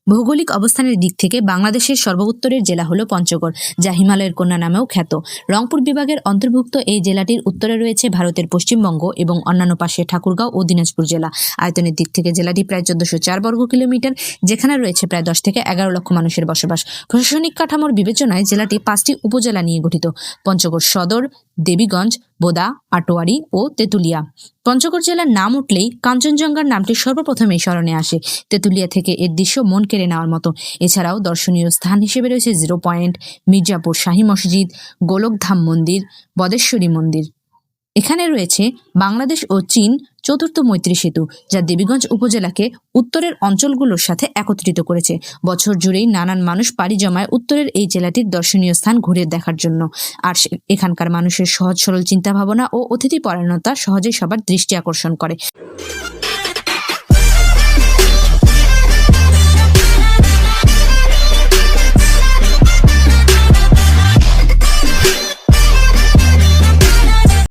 ভৌগোলিক অবস্থানের দিক থেকে বাংলাদেশের সর্বোত্তরের জেলা হলো পঞ্চগড়, যা হিমালয়ের কন্যা নামেও খ্যাত। রংপুর বিভাগের অন্তর্ভুক্ত এই জেলাটির উত্তরে রয়েছে ভারতের পশ্চিমবঙ্গ এবং অন্যান্য পাশে ঠাকুরগাঁও ও দিনাজপুর জেলা। আয়তনের দিক থেকে জেলাটি প্রায় 1404 বর্গ কিলোমিটার, যেখানে রয়েছে প্রায় 10 থেকে 11 লক্ষ মানুষের বসবাস। প্রশাসনিক কাঠামোর বিবেচনায় জেলাটি 5টি উপজেলা নিয়ে গঠিত: পঞ্চগড় সদর, দেবীগঞ্জ, বোদা, আটোয়ারি ও তেঁতুলিয়া। পঞ্চগড় জেলার নাম উঠলেই কাঞ্চনজঙ্ঘার নামটি সর্বপ্রথমেই স্মরণে আসে। তেঁতুলিয়া থেকে এর দৃশ্য মন কেড়ে নেওয়ার মতো। এছাড়াও দর্শনীয় স্থান হিসেবে রয়েছে জিরো পয়েন্ট, মির্জাপুর শাহী মসজিদ, গোলকধাম মন্দির, বদেশ্বরী মন্দির। এখানে রয়েছে বাংলাদেশ ও চীন চতুর্থ মৈত্রী সেতু, যা দেবীগঞ্জ উপজেলাকে উত্তরের অঞ্চলগুলোর সাথে একত্রিত করেছে। বছর জুড়েই নানান মানুষ পাড়ি জমায় উত্তরের এই জেলাটির দর্শনীয় স্থান ঘুরে দেখার জন্য। আর এখানকার মানুষের সহজ সরল চিন্তাভাবনা ও অতিথিপরায়ণতা সহজেই সবার দৃষ্টি আকর্ষণ করে।